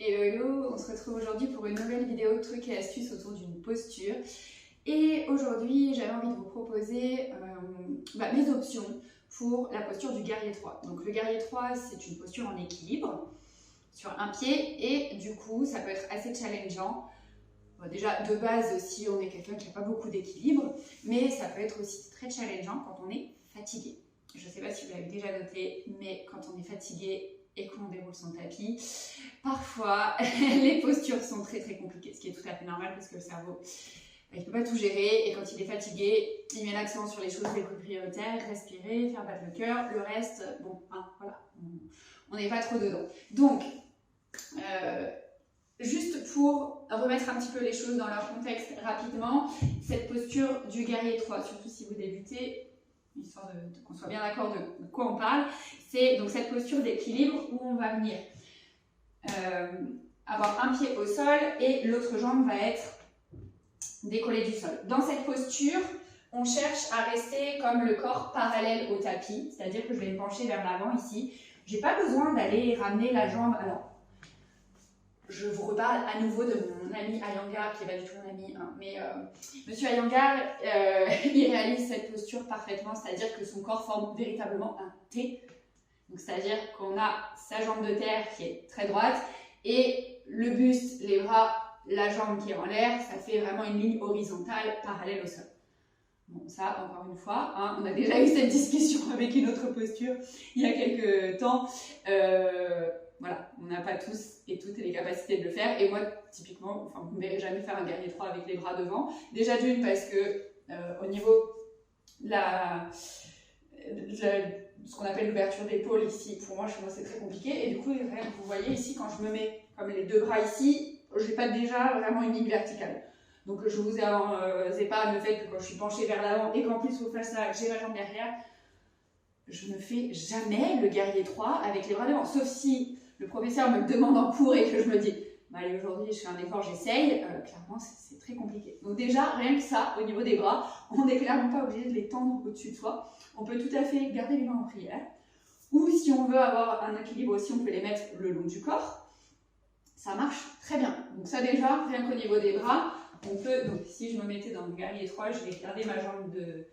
Hello, on se retrouve aujourd'hui pour une nouvelle vidéo de trucs et astuces autour d'une posture. Et aujourd'hui, j'avais envie de vous proposer mes options pour la posture du guerrier 3. Donc le guerrier 3, c'est une posture en équilibre sur un pied et du coup, ça peut être assez challengeant. Déjà, de base, si on est quelqu'un qui n'a pas beaucoup d'équilibre, mais ça peut être aussi très challengeant quand on est fatigué. Je ne sais pas si vous l'avez déjà noté, mais quand on est fatigué et qu'on déroule son tapis, parfois les postures sont très compliquées, ce qui est tout à fait normal parce que le cerveau il ne peut pas tout gérer et quand il est fatigué, il met l'accent sur les choses les plus prioritaires, respirer, faire battre le cœur, le reste, bon, voilà, on n'est pas trop dedans. Donc, juste pour remettre un petit peu les choses dans leur contexte rapidement, cette posture du guerrier 3, surtout si vous débutez, histoire qu'on soit bien d'accord de quoi on parle, c'est donc cette posture d'équilibre où on va venir avoir un pied au sol et l'autre jambe va être décollée du sol. Dans cette posture, on cherche à rester comme le corps parallèle au tapis, c'est-à-dire que je vais me pencher vers l'avant ici. Je n'ai pas besoin d'aller ramener la jambe. Alors, je vous reparle à nouveau de mon ami Iyengar, qui n'est pas du tout mon ami, hein, mais Monsieur Iyengar, il réalise cette posture parfaitement, c'est-à-dire que son corps forme véritablement un T. Donc, c'est-à-dire qu'on a sa jambe de terre qui est très droite et le buste, les bras, la jambe qui est en l'air, ça fait vraiment une ligne horizontale parallèle au sol. Bon, ça, encore une fois, hein, on a déjà eu cette discussion avec une autre posture il y a quelques temps. Voilà, on n'a pas tous et toutes les capacités de le faire. Et moi, typiquement, enfin, vous ne me verrez jamais faire un guerrier 3 avec les bras devant. Déjà d'une, parce que au niveau de ce qu'on appelle l'ouverture d'épaule ici, pour moi, c'est très compliqué. Et du coup, vous voyez ici, quand je me mets comme les deux bras ici, je n'ai pas déjà vraiment une ligne verticale. Donc, je vous épargne le fait que quand je suis penchée vers l'avant et qu'en plus, au face là, j'ai ma jambe derrière, je ne fais jamais le guerrier 3 avec les bras devant. Sauf si le professeur me le demande en cours et que je me dis bah, allez, aujourd'hui je fais un effort, j'essaye, clairement c'est très compliqué. Donc déjà, rien que ça, au niveau des bras, on n'est clairement pas obligé de les tendre au-dessus de soi. On peut tout à fait garder les mains en prière. Ou si on veut avoir un équilibre aussi, on peut les mettre le long du corps. Ça marche très bien. Donc ça déjà, rien qu'au niveau des bras, on peut, donc si je me mettais dans le guerrier 3, je vais garder ma jambe de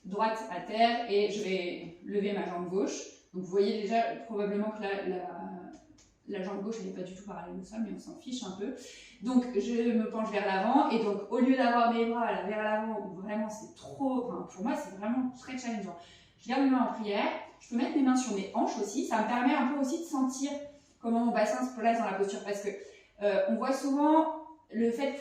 droite à terre et je vais lever ma jambe gauche. Donc vous voyez déjà probablement que la jambe gauche n'est pas du tout parallèle au sol, mais on s'en fiche un peu. Donc je me penche vers l'avant et donc au lieu d'avoir mes bras là, vers l'avant où vraiment c'est trop, enfin, pour moi c'est vraiment très challengeant. Je garde mes mains en prière, je peux mettre mes mains sur mes hanches aussi, ça me permet un peu aussi de sentir comment mon bassin se place dans la posture parce que on voit souvent le fait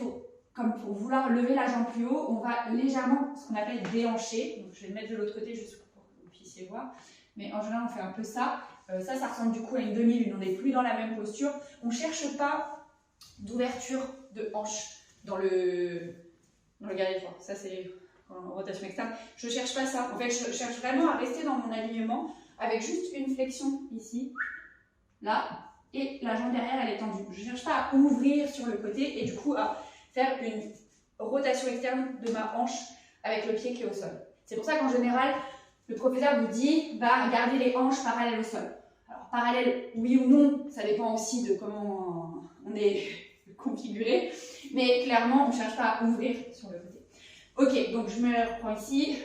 comme pour vouloir lever la jambe plus haut, on va légèrement ce qu'on appelle déhancher. Donc je vais le mettre de l'autre côté juste pour que vous puissiez voir. Mais en général, on fait un peu ça. Ça ressemble du coup à une demi-lune. On n'est plus dans la même posture. On ne cherche pas d'ouverture de hanche dans le guerrier 3. Ça, c'est en rotation externe. Je ne cherche pas ça. En fait, je cherche vraiment à rester dans mon alignement avec juste une flexion ici, là, et la jambe derrière, elle est tendue. Je ne cherche pas à ouvrir sur le côté et du coup à faire une rotation externe de ma hanche avec le pied qui est au sol. C'est pour ça qu'en général, le professeur vous dit gardez les hanches parallèles au sol. Alors parallèles, oui ou non, ça dépend aussi de comment on est configuré, mais clairement, on ne cherche pas à ouvrir sur le côté. Ok, donc je me reprends ici.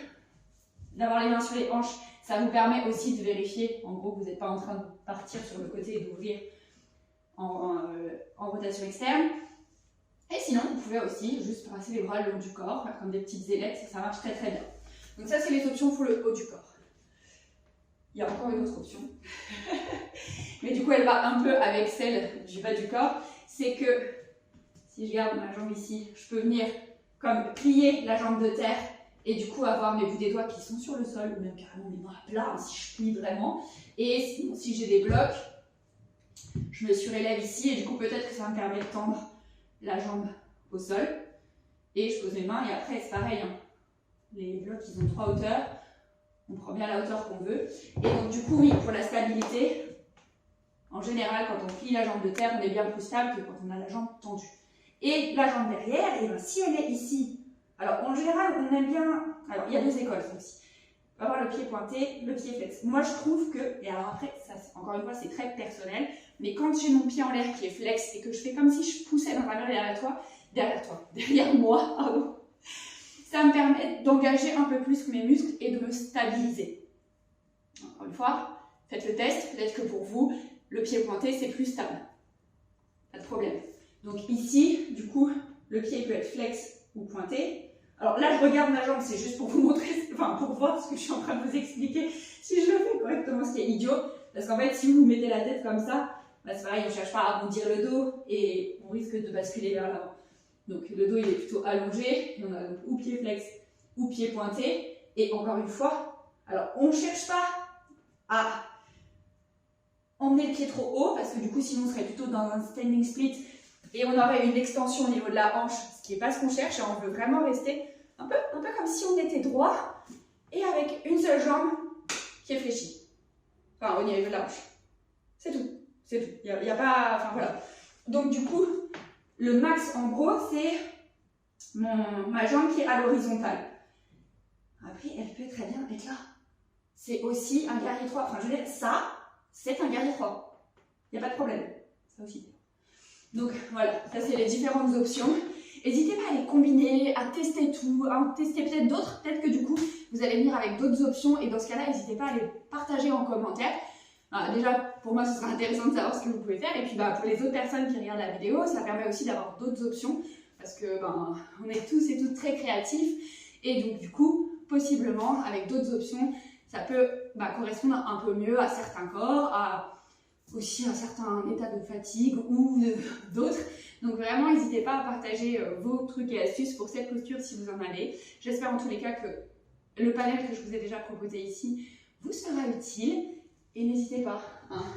D'avoir les mains sur les hanches, ça vous permet aussi de vérifier, en gros, que vous n'êtes pas en train de partir sur le côté et d'ouvrir en rotation externe. Et sinon, vous pouvez aussi juste passer les bras le long du corps, comme des petites ailettes, ça marche très bien. Donc ça, c'est les options pour le haut du corps. Il y a encore une autre option, mais du coup, elle va un peu avec celle du bas du corps. C'est que, si je garde ma jambe ici, je peux venir comme plier la jambe de terre et du coup avoir mes bouts des doigts qui sont sur le sol, ou même carrément mes bras plats, si je plie vraiment. Et sinon, si j'ai des blocs, je me surélève ici et du coup, peut-être que ça me permet de tendre la jambe au sol. Et je pose mes mains et après, c'est pareil, hein. Les blocs, ils ont 3 hauteurs. On prend bien la hauteur qu'on veut. Et donc, du coup, oui, pour la stabilité, en général, quand on plie la jambe de terre, on est bien plus stable que quand on a la jambe tendue. Et la jambe derrière, et bien, si elle est ici, alors en général, on aime bien. Alors, il y a 2 écoles aussi. On va avoir le pied pointé, le pied flex. Moi, je trouve que, et alors après, ça, encore une fois, c'est très personnel. mais quand j'ai mon pied en l'air qui est flex et que je fais comme si je poussais dans ma main derrière moi, pardon, ça me permet d'engager un peu plus mes muscles et de me stabiliser. Encore une fois, faites le test, peut-être que pour vous, le pied pointé, c'est plus stable. Pas de problème. Donc ici, du coup, le pied peut être flex ou pointé. Alors là, je regarde ma jambe, c'est juste pour vous montrer, enfin pour voir ce que je suis en train de vous expliquer, si je le fais correctement, ce qui est idiot. Parce qu'en fait, si vous mettez la tête comme ça, bah c'est pareil, on ne cherche pas à arrondir le dos et on risque de basculer vers l'avant. Donc le dos, il est plutôt allongé, et on a donc ou pied flex ou pied pointé. Et encore une fois, alors on ne cherche pas à emmener le pied trop haut, parce que du coup, sinon, on serait plutôt dans un standing split et on aurait une extension au niveau de la hanche, ce qui n'est pas ce qu'on cherche, et on veut vraiment rester un peu comme si on était droit et avec une seule jambe qui est fléchie. Enfin, au niveau de la hanche. C'est tout. C'est tout. Il n'y a pas... Enfin, voilà. Donc, du coup, le max, en gros, c'est ma jambe qui est à l'horizontale. Après, elle peut très bien être là. C'est aussi un guerrier 3. Enfin, je veux dire, ça, c'est un guerrier 3. Il n'y a pas de problème. Ça aussi. Donc, voilà. Ça, c'est les différentes options. N'hésitez pas à les combiner, à tester tout, à tester peut-être d'autres. Peut-être que du coup, vous allez venir avec d'autres options. Et dans ce cas-là, n'hésitez pas à les partager en commentaire. Déjà, pour moi, ce sera intéressant de savoir ce que vous pouvez faire. Et puis, pour les autres personnes qui regardent la vidéo, ça permet aussi d'avoir d'autres options. Parce que, on est tous et toutes très créatifs. Et donc, du coup, possiblement, avec d'autres options, ça peut correspondre un peu mieux à certains corps, aussi à un certain état de fatigue ou d'autres. Donc vraiment, n'hésitez pas à partager vos trucs et astuces pour cette posture si vous en avez. J'espère en tous les cas que le panel que je vous ai déjà proposé ici vous sera utile. Et n'hésitez pas,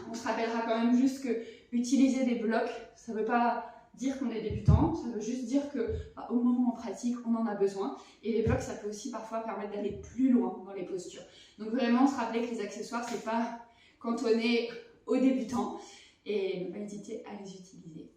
on se rappellera quand même juste que utiliser des blocs, ça ne veut pas dire qu'on est débutant, ça veut juste dire qu'au moment où on pratique, on en a besoin. Et les blocs, ça peut aussi parfois permettre d'aller plus loin dans les postures. Donc vraiment, se rappeler que les accessoires, c'est pas cantonné aux débutants et ne pas hésiter à les utiliser.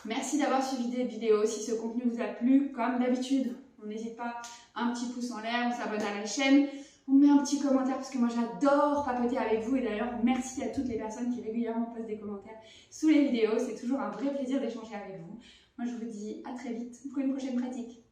Merci d'avoir suivi cette vidéo. Si ce contenu vous a plu, comme d'habitude, on n'hésite pas, un petit pouce en l'air, on s'abonne à la chaîne, on met un petit commentaire parce que moi j'adore papoter avec vous et d'ailleurs merci à toutes les personnes qui régulièrement posent des commentaires sous les vidéos. C'est toujours un vrai plaisir d'échanger avec vous. Moi je vous dis à très vite pour une prochaine pratique.